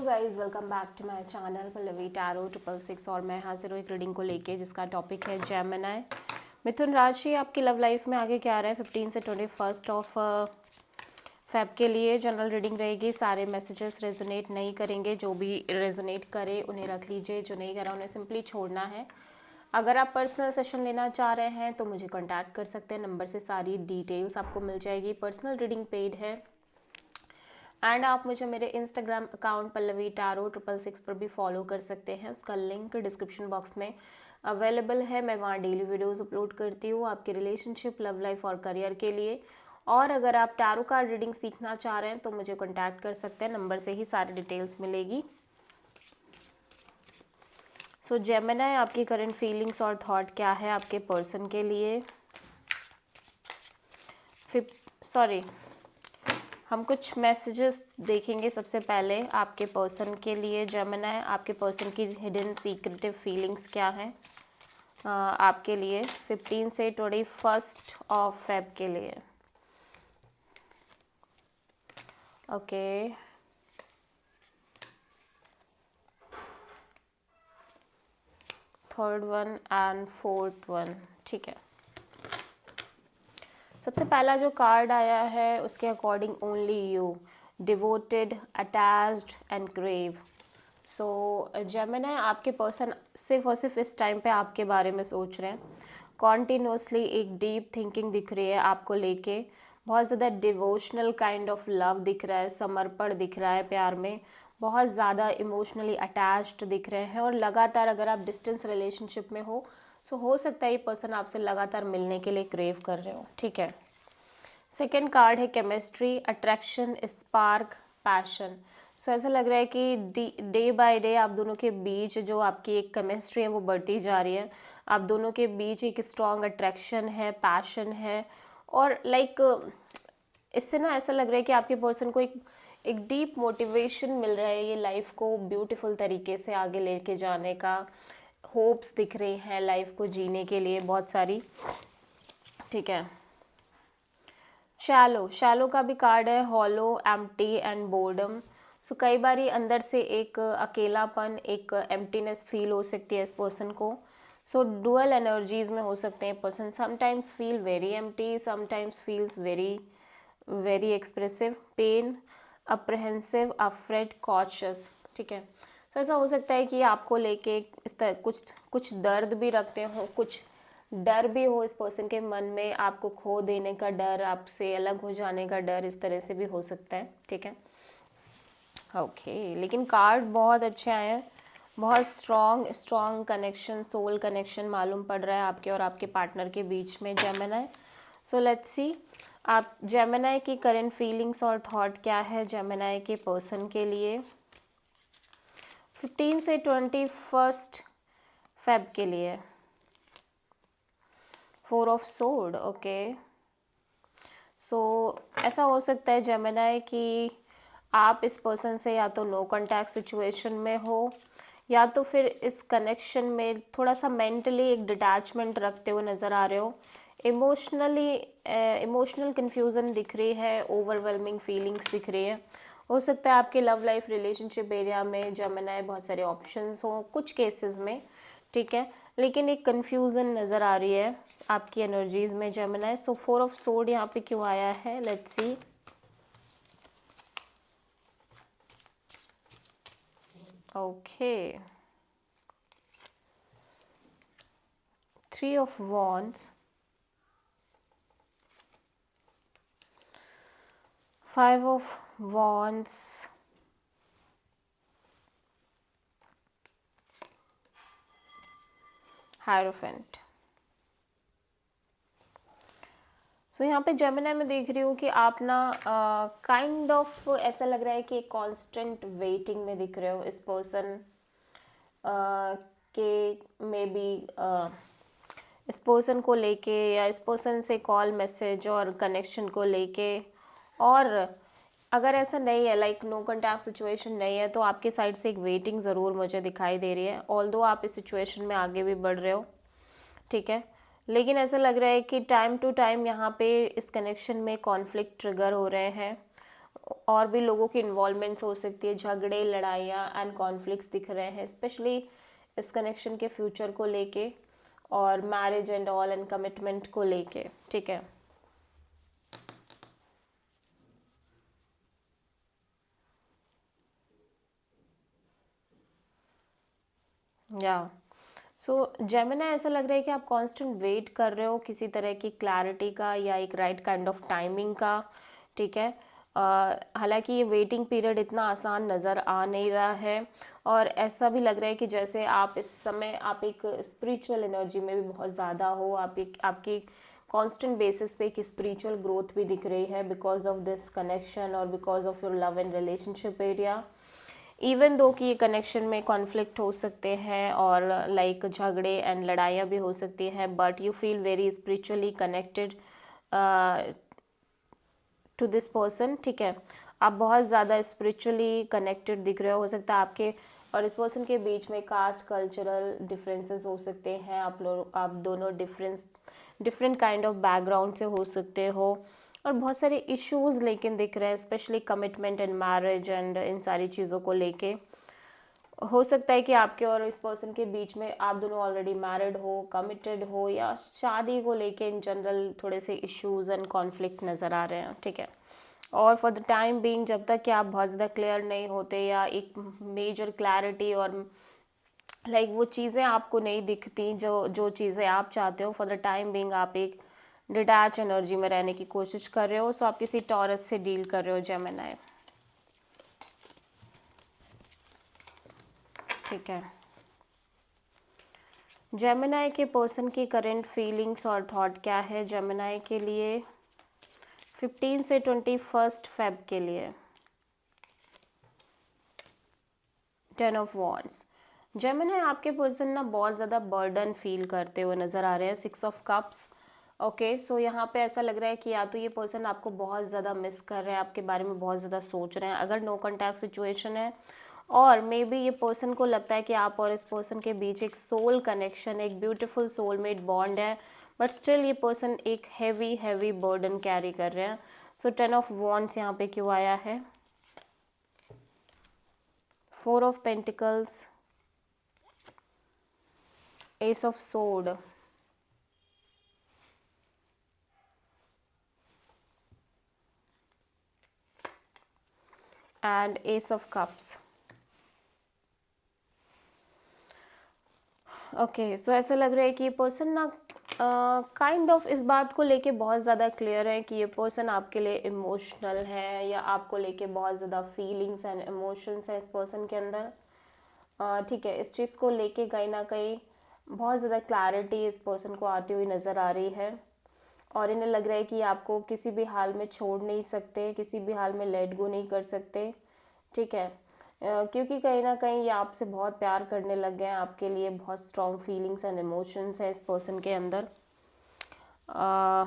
Guys, welcome back to my channel Pallavi tarot 666 और मैं हाजिर हूँ एक रीडिंग को लेके जिसका टॉपिक है जेमिनी। मिथुन राशि आपकी लव लाइफ में आगे क्या आ रहा है 15 से 21 ऑफ फेब के लिए जनरल रीडिंग रहेगी। सारे मैसेजेस रेजोनेट नहीं करेंगे, जो भी रेजोनेट करे उन्हें रख लीजिए, जो नहीं करा उन्हें सिंपली छोड़ना है। अगर आप पर्सनल सेशन लेना चाह रहे हैं तो मुझे कॉन्टैक्ट कर सकते हैं, नंबर से सारी डिटेल्स आपको मिल जाएगी। पर्सनल रीडिंग पेड है एंड आप मुझे मेरे इंस्टाग्राम अकाउंट पल्लवी टैरो 666 पर भी फॉलो कर सकते हैं। उसका लिंक डिस्क्रिप्शन बॉक्स में अवेलेबल है। मैं वहाँ डेली वीडियोस अपलोड करती हूँ आपके रिलेशनशिप, लव लाइफ और करियर के लिए। और अगर आप टैरो कार्ड रीडिंग सीखना चाह रहे हैं तो मुझे कॉन्टैक्ट कर सकते हैं, नंबर से ही सारी डिटेल्स मिलेगी। सो जेमिनी, आपकी करंट फीलिंग्स और थॉट क्या है आपके पर्सन के लिए। हम कुछ मैसेजेस देखेंगे सबसे पहले आपके पर्सन के लिए। जेमिनी, आपके पर्सन की हिडन सीक्रेटिव फीलिंग्स क्या हैं आपके लिए 15 से 21 ऑफ फेब के लिए। Okay, third one and fourth one, ठीक है। सबसे पहला जो कार्ड आया है उसके according only you, devoted, attached and crave. So Gemini, आपके पर्सन सिर्फ और सिर्फ इस टाइम पे आपके बारे में सोच रहे हैं। कॉन्टीन्यूसली एक डीप थिंकिंग दिख रही है आपको लेके, बहुत ज़्यादा डिवोशनल काइंड ऑफ लव दिख रहा है, समर्पण दिख रहा है प्यार में, बहुत ज़्यादा इमोशनली अटैच्ड दिख रहे हैं। और लगातार अगर आप डिस्टेंस रिलेशनशिप में हो सकता है ये पर्सन आपसे लगातार मिलने के लिए क्रेव कर रहे हो, ठीक है। सेकेंड कार्ड है केमिस्ट्री, अट्रैक्शन, स्पार्क, पैशन। सो ऐसा लग रहा है कि डे बाय डे आप दोनों के बीच जो आपकी एक केमिस्ट्री है वो बढ़ती जा रही है। आप दोनों के बीच एक स्ट्रॉन्ग अट्रैक्शन है, पैशन है। और इससे ना ऐसा लग रहा है कि आपके पर्सन को एक डीप मोटिवेशन मिल रहा है ये लाइफ को ब्यूटीफुल तरीके से आगे लेके जाने का। होप्स दिख रही हैं लाइफ को जीने के लिए बहुत सारी, ठीक है। शैलो का भी कार्ड है, हॉलो, एम्प्टी एंड बोर्डम। सो कई बार अंदर से एक अकेलापन, एक एम्प्टीनेस फील हो सकती है इस पर्सन को। सो डुअल एनर्जीज में हो सकते हैं person, sometimes feel very empty, sometimes feels very very expressive, pain, apprehensive, afraid, cautious, ठीक है। तो ऐसा हो सकता है कि आपको लेके इस तरह कुछ दर्द भी रखते हो, कुछ डर भी हो इस पर्सन के मन में, आपको खो देने का डर, आपसे अलग हो जाने का डर, इस तरह से भी हो सकता है, ठीक है। ओके, लेकिन कार्ड बहुत अच्छे आए हैं, बहुत स्ट्रॉन्ग कनेक्शन, सोल कनेक्शन मालूम पड़ रहा है आपके और आपके पार्टनर के बीच में जेमिनी। सो लेट्स सी आप जेमिनी की करंट फीलिंग्स और थॉट क्या है जेमिनी के पर्सन के लिए 15 से 21 फेब के लिए। 4 ऑफ सोर्ड, ओके। सो ऐसा हो सकता है जेमिनी कि आप इस पर्सन से या तो नो कॉन्टैक्ट सिचुएशन में हो, या तो फिर इस कनेक्शन में थोड़ा सा मेंटली एक डिटैचमेंट रखते हुए नज़र आ रहे हो। इमोशनल कन्फ्यूज़न दिख रही है, ओवरवेलमिंग फीलिंग्स दिख रही है। हो सकता है आपके लव लाइफ रिलेशनशिप एरिया में जेमिनी बहुत सारे ऑप्शंस हों कुछ केसेस में, ठीक है, लेकिन एक कन्फ्यूज़न नज़र आ रही है आपकी एनर्जीज में जेमिनी। सो 4 ऑफ सोर्ड यहाँ पे क्यों आया है, let's see. Okay, 3 of wands, 5 of wands, hierophant. So यहाँ पे जेमिनी में देख रही हूँ कि आप ना काइंड ऑफ ऐसा लग रहा है कि कांस्टेंट वेटिंग में दिख रहे हो इस पर्सन के मे बी इस पर्सन को लेके, या इस पर्सन से कॉल, मैसेज और कनेक्शन को लेके। और अगर ऐसा नहीं है, लाइक नो कॉन्टैक्ट सिचुएशन नहीं है, तो आपके साइड से एक वेटिंग ज़रूर मुझे दिखाई दे रही है, ऑल्दो आप इस सिचुएशन में आगे भी बढ़ रहे हो, ठीक है। लेकिन ऐसा लग रहा है कि टाइम टू टाइम यहाँ पे इस कनेक्शन में कॉन्फ्लिक्ट ट्रिगर हो रहे हैं, और भी लोगों की इन्वॉल्वमेंट्स हो सकती है, झगड़े, लड़ाइयाँ एंड कॉन्फ्लिक्ट्स दिख रहे हैं, स्पेशली इस कनेक्शन के फ्यूचर को लेके और marriage and all and commitment को लेके, ठीक है। या सो जेमिनी, ऐसा लग रहा है कि आप कांस्टेंट वेट कर रहे हो किसी तरह की क्लैरिटी का या एक राइट काइंड ऑफ टाइमिंग का, ठीक है। हालांकि ये वेटिंग पीरियड इतना आसान नज़र आ नहीं रहा है, और ऐसा भी लग रहा है कि जैसे आप इस समय आप एक स्पिरिचुअल एनर्जी में भी बहुत ज़्यादा हो, आपकी कांस्टेंट बेसिस पे एक स्पिरिचुअल ग्रोथ भी दिख रही है बिकॉज ऑफ दिस कनेक्शन और because of your love and relationship area. Even though कि ये कनेक्शन में कॉन्फ्लिक्ट हो सकते हैं और लाइक झगड़े एंड लड़ाइयाँ भी हो सकती हैं, but you feel very spiritually connected to this person, ठीक है। आप बहुत ज़्यादा स्पिरिचुअली कनेक्टेड दिख रहे हो सकता है आपके और इस पर्सन के बीच में कास्ट कल्चरल डिफरेंसेस हो सकते हैं, आप दोनों डिफरेंट काइंड ऑफ बैकग्राउंड से हो सकते हो, और बहुत सारे इश्यूज लेकिन दिख रहे हैं, specially commitment and marriage and in सारी चीज़ों को लेके। हो सकता है कि आपके और इस पर्सन के बीच में आप दोनों ऑलरेडी मैरिड हो, कमिटेड हो, या शादी को लेके इन जनरल थोड़े से इश्यूज एंड कॉन्फ्लिक्ट नज़र आ रहे हैं, ठीक है। और फॉर द टाइम बीइंग, जब तक कि आप बहुत ज़्यादा क्लियर नहीं होते या एक मेजर क्लैरिटी और लाइक वो चीज़ें आपको नहीं दिखती जो जो चीज़ें आप चाहते हो, फॉर द टाइम बीइंग आप एक डिटैच एनर्जी में रहने की कोशिश कर रहे हो। सो आप किसी टॉरस से डील कर रहे हो जेमिनी, ठीक है। जेमिनी के पर्सन की करंट फीलिंग्स और थॉट क्या है जेमिनी के लिए 15 से 21 फेब के लिए। 10 ऑफ वॉन्ड्स। जेमिनी, आपके पर्सन ना बहुत ज़्यादा बर्डन फील करते हुए नज़र आ रहे हैं। 6 ऑफ कप्स, ओके। सो यहाँ पे ऐसा लग रहा है कि या तो ये पर्सन आपको बहुत ज़्यादा मिस कर रहे हैं, आपके बारे में बहुत ज़्यादा सोच रहे हैं अगर नो कॉन्टैक्ट सिचुएशन है, और मे बी ये पर्सन को लगता है कि आप और इस पर्सन के बीच एक सोल कनेक्शन, एक ब्यूटीफुल सोलमेट बॉन्ड है, बट स्टिल ये पर्सन एक हैवी बर्डन कैरी कर रहे हैं। सो 10 ऑफ वॉन्ड्स यहाँ पे क्यों आया है? 4 of pentacles, ace of sword, and ace of cups. Okay, so ऐसा लग रहा है कि ये पर्सन ना काइंड ऑफ इस बात को लेके बहुत ज़्यादा क्लियर है कि ये पर्सन आपके लिए इमोशनल है, या आपको लेके बहुत ज़्यादा फीलिंग्स एंड इमोशंस है इस पर्सन के अंदर, ठीक है। इस चीज़ को लेके कहीं ना कहीं बहुत ज़्यादा क्लैरिटी इस पर्सन को आती हुई नज़र आ रही है, और इन्हें लग रहा है कि आपको किसी भी हाल में छोड़ नहीं सकते, किसी भी हाल में लेट गो नहीं कर सकते, ठीक है। क्योंकि कहीं ना कहीं ये आपसे बहुत प्यार करने लग गए हैं, आपके लिए बहुत स्ट्रॉन्ग फीलिंग्स एंड इमोशंस है इस पर्सन के अंदर। अ,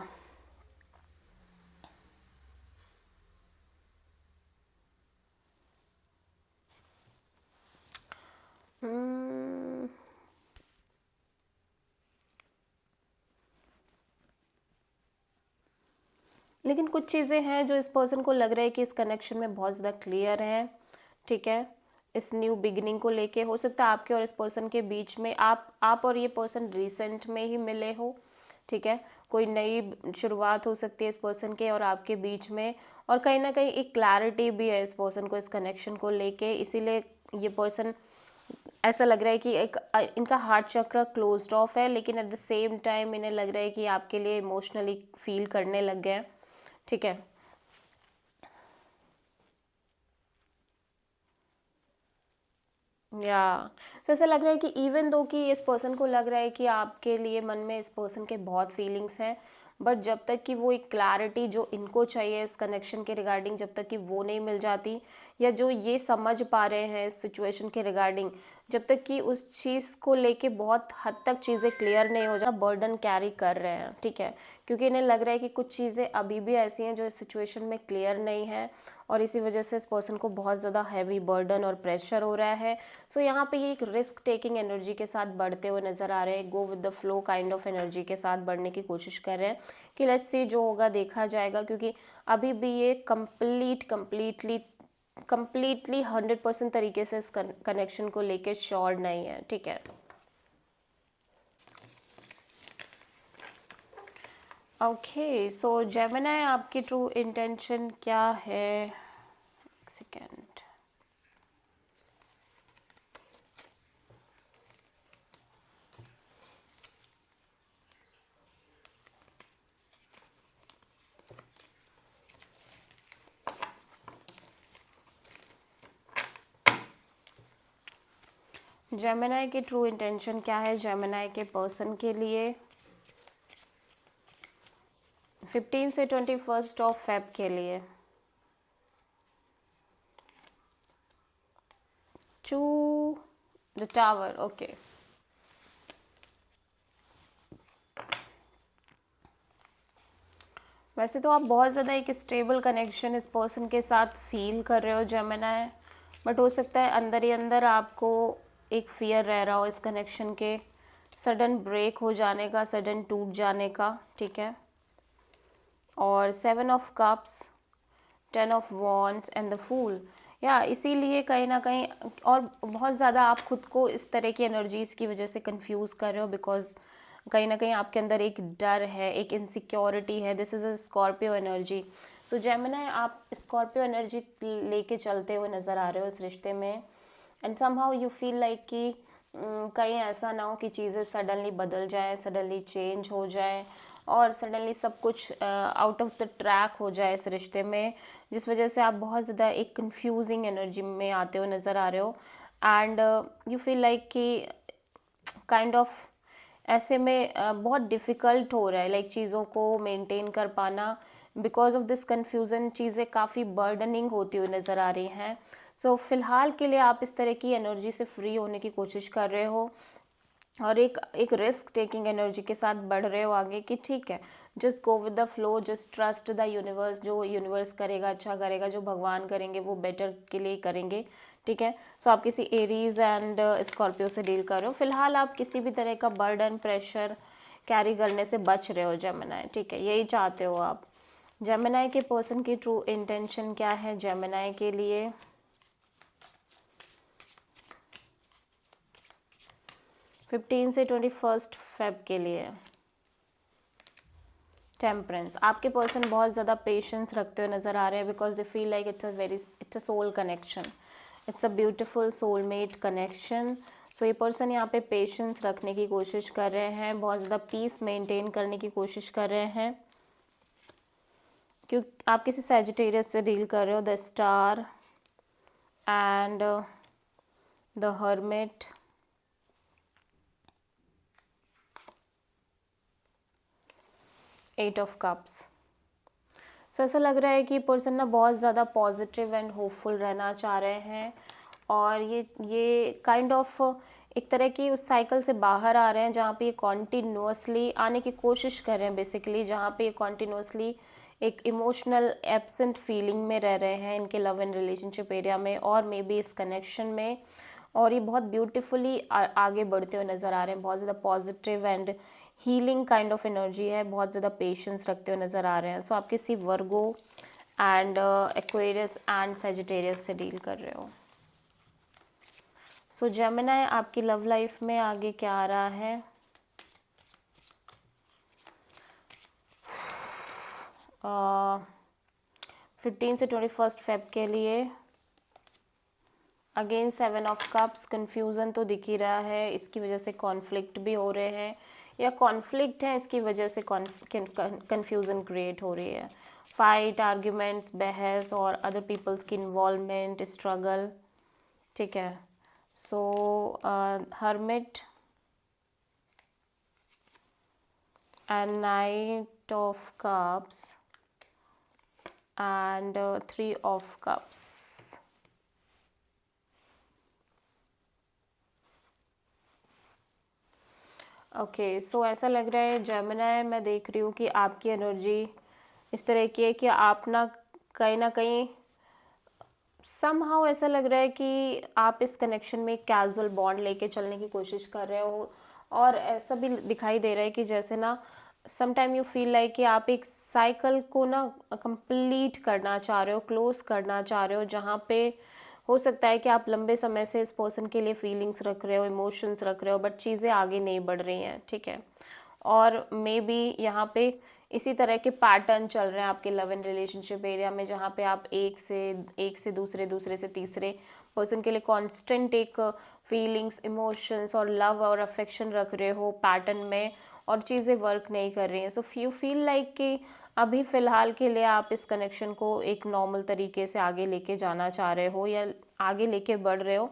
हम्म, लेकिन कुछ चीज़ें हैं जो इस पर्सन को लग रहा है कि इस कनेक्शन में बहुत ज़्यादा क्लियर है, ठीक है। इस न्यू बिगिनिंग को लेके हो सकता है आपके और इस पर्सन के बीच में आप और ये पर्सन रिसेंट में ही मिले हो, ठीक है। कोई नई शुरुआत हो सकती है इस पर्सन के और आपके बीच में, और कहीं ना कहीं एक क्लैरिटी भी है इस पर्सन को इस कनेक्शन को लेके, इसीलिए ये पर्सन ऐसा लग रहा है कि एक इनका हार्ट चक्र क्लोज्ड ऑफ है, लेकिन एट द सेम टाइम इन्हें लग रहा है कि आपके लिए इमोशनली फील करने लग गए हैं, ठीक है। या तो ऐसा लग रहा है कि इवन दो कि इस पर्सन को लग रहा है कि आपके लिए मन में इस पर्सन के बहुत फीलिंग्स हैं, बट जब तक कि वो एक क्लैरिटी जो इनको चाहिए इस कनेक्शन के रिगार्डिंग, जब तक कि वो नहीं मिल जाती, या जो ये समझ पा रहे हैं इस सिचुएशन के रिगार्डिंग, जब तक कि उस चीज़ को लेके बहुत हद तक चीज़ें क्लियर नहीं हो जाए, बर्डन कैरी कर रहे हैं, ठीक है। क्योंकि इन्हें लग रहा है कि कुछ चीज़ें अभी भी ऐसी हैं जो इस सिचुएशन में क्लियर नहीं है, और इसी वजह से इस पर्सन को बहुत ज़्यादा हैवी बर्डन और प्रेशर हो रहा है। सो यहाँ पे ये एक रिस्क टेकिंग एनर्जी के साथ बढ़ते हुए नज़र आ रहे हैं, go with the flow kind of energy के साथ बढ़ने की कोशिश कर रहे हैं कि लेट्स सी जो होगा देखा जाएगा, क्योंकि अभी भी ये कंप्लीटली 100% तरीके से इस कनेक्शन को लेके श्योर नहीं है। ठीक है, ओके। सो जेमिनी, आपकी ट्रू इंटेंशन क्या है? एक सेकेंड। जेमिनी की ट्रू इंटेंशन क्या है जेमिनी के पर्सन के लिए 15 से 21 ऑफ फेब के लिए? To the tower, okay. वैसे तो आप बहुत ज़्यादा एक स्टेबल कनेक्शन इस पर्सन के साथ फील कर रहे हो जेमिनी, बट हो सकता है अंदर ही अंदर आपको एक फियर रह रहा हो इस कनेक्शन के सडन ब्रेक हो जाने का, सडन टूट जाने का। ठीक है, और 7 of cups, 10 of wands and the fool, या इसीलिए कहीं ना कहीं और बहुत ज़्यादा आप खुद को इस तरह की एनर्जीज़ की वजह से कंफ्यूज कर रहे हो, बिकॉज कहीं ना कहीं आपके अंदर एक डर है, एक इनसिक्योरिटी है। This is a Scorpio energy. So Gemini, आप स्कॉर्पियो एनर्जी लेके चलते हुए नज़र आ रहे हो इस रिश्ते में, and somehow you feel like कि कहीं ऐसा ना हो कि चीज़ें सडनली बदल जाए, सडनली चेंज हो जाए और सडनली सब कुछ आउट ऑफ द ट्रैक हो जाए इस रिश्ते में, जिस वजह से आप बहुत ज़्यादा एक कंफ्यूजिंग एनर्जी में आते हुए नज़र आ रहे हो। एंड यू फील लाइक कि काइंड ऑफ ऐसे में बहुत डिफ़िकल्ट हो रहा है लाइक चीज़ों को मेंटेन कर पाना, बिकॉज ऑफ दिस कन्फ्यूज़न चीज़ें काफ़ी बर्डनिंग होती हुई नज़र आ रही हैं। सो फ़िलहाल के लिए आप इस तरह की एनर्जी से फ्री होने की कोशिश कर रहे हो और एक रिस्क टेकिंग एनर्जी के साथ बढ़ रहे हो आगे कि ठीक है, just go with the flow, just trust the universe. जो यूनिवर्स करेगा अच्छा करेगा, जो भगवान करेंगे वो बेटर के लिए करेंगे। ठीक है, सो आप किसी एरीज एंड स्कॉर्पियो से डील कर रहे हो। फिलहाल आप किसी भी तरह का बर्डन प्रेशर कैरी करने से बच रहे हो जेमिनी। ठीक है, यही चाहते हो आप। जेमिनी के पर्सन की ट्रू इंटेंशन क्या है जेमिनी के लिए? 15 से 21 फेब के लिए टेम्परेंस। आपके पर्सन बहुत ज़्यादा पेशेंस रखते हुए नज़र आ रहे हैं, because they feel like it's a soul connection, it's a beautiful soulmate connection. So ये पर्सन यहाँ पे पेशेंस रखने की कोशिश कर रहे हैं, बहुत ज़्यादा पीस मेंटेन करने की कोशिश कर रहे हैं, क्योंकि आप किसी सैजिटेरियस से डील कर रहे हो। The star and the hermit, eight of cups. So ऐसा लग रहा है कि पर्सन ना बहुत ज़्यादा पॉजिटिव एंड होपफुल रहना चाह रहे हैं, और ये काइंड ऑफ एक तरह की उस साइकिल से बाहर आ रहे हैं जहाँ पे ये कॉन्टीन्यूसली आने की कोशिश कर रहे हैं बेसिकली, जहाँ पे ये कॉन्टीन्यूसली एक इमोशनल एब्सेंट फीलिंग में रह रहे हैं इनके लव एंड रिलेशनशिप एरिया में और मे बी इस कनेक्शन में, और ये बहुत ब्यूटीफुली आगे बढ़ते हुए नज़र आ रहे हैं। बहुत ज़्यादा positive and healing kind of energy है, बहुत ज़्यादा पेशेंस रखते हुए नज़र आ रहे हैं। सो आप किसी वर्गो एंड एक्वेरियस एंड सेजिटेरियस से डील कर रहे हो। सो जेमिनी, आपकी लव लाइफ में आगे क्या आ रहा है? uh, 15 से 21 फेब के लिए अगेन 7 ऑफ कप्स। कन्फ्यूज़न तो दिख ही रहा है, इसकी वजह से कॉन्फ्लिक्ट भी हो रहे हैं, या कॉन्फ्लिक्ट है इसकी वजह से कन्फ्यूज़न क्रिएट हो रही है। फाइट, आर्ग्यूमेंट्स, बहस और अदर पीपल्स की इन्वॉल्वमेंट, स्ट्रगल। ठीक है, so hermit and knight of cups and 3 of cups. Okay, so ऐसा लग रहा है जेमिनी, मैं देख रही हूँ कि आपकी एनर्जी इस तरह की है कि आप ना कहीं समहाउ ऐसा लग रहा है कि आप इस कनेक्शन में कैजुअल बॉन्ड लेके चलने की कोशिश कर रहे हो, और ऐसा भी दिखाई दे रहा है कि जैसे ना some time you feel like कि आप एक साइकिल को ना कंप्लीट करना चाह रहे हो, क्लोज करना चाह रहे हो, जहाँ पे हो सकता है कि आप लंबे समय से इस पर्सन के लिए फीलिंग्स रख रहे हो, इमोशंस रख रहे हो, बट चीज़ें आगे नहीं बढ़ रही हैं, ठीक है। और मे बी यहाँ पे इसी तरह के पैटर्न चल रहे हैं आपके लव एंड रिलेशनशिप एरिया में, जहाँ पे आप एक से दूसरे, दूसरे से तीसरे पर्सन के लिए कांस्टेंट एक फीलिंग्स, इमोशंस और लव और अफेक्शन रख रहे हो पैटर्न में, और चीज़ें वर्क नहीं कर रही हैं। सो यू फील लाइक कि अभी फ़िलहाल के लिए आप इस कनेक्शन को एक नॉर्मल तरीके से आगे लेके जाना चाह रहे हो, या आगे लेके बढ़ रहे हो।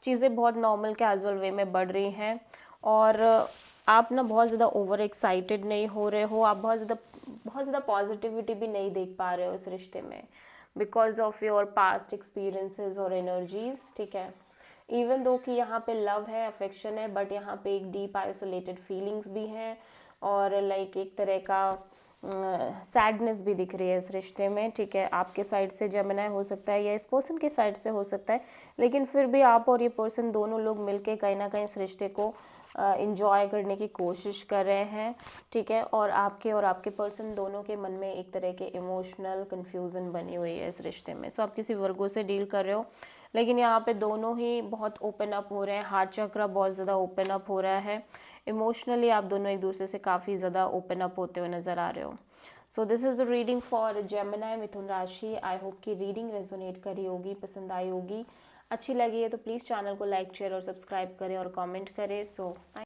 चीज़ें बहुत नॉर्मल कैजुअल वे में बढ़ रही हैं, और आप ना बहुत ज़्यादा ओवर एक्साइटेड नहीं हो रहे हो, आप बहुत ज़्यादा पॉजिटिविटी भी नहीं देख पा रहे हो इस रिश्ते में, because of your past experiences और एनर्जीज, ठीक है। इवन दो कि यहाँ पे लव है, अफेक्शन है, बट यहाँ पे एक डीप आइसोलेटेड फीलिंग्स भी हैं, और लाइक एक तरह का सैडनेस भी दिख रही है इस रिश्ते में, ठीक है। आपके साइड से जेमिनी हो सकता है या इस पर्सन के साइड से हो सकता है, लेकिन फिर भी आप और ये पर्सन दोनों लोग मिलके कहीं ना कहीं इस रिश्ते को इंजॉय करने की कोशिश कर रहे हैं, ठीक है। और आपके पर्सन दोनों के मन में एक तरह के इमोशनल कन्फ्यूज़न बनी हुई है इस रिश्ते में। सो आप किसी वर्गों से डील कर रहे हो, लेकिन यहाँ पे दोनों ही बहुत ओपन अप हो रहे हैं, हार्ट चक्र बहुत ज़्यादा ओपन अप हो रहा है, इमोशनली आप दोनों एक दूसरे से काफ़ी ज़्यादा ओपन अप होते हुए नज़र आ रहे हो। So this is the reading for Gemini मिथुन राशि। आई होप कि रीडिंग रेजोनेट करी होगी, पसंद आई होगी। अच्छी लगी है तो प्लीज़ चैनल को लाइक, शेयर और सब्सक्राइब करें और कमेंट करें। सो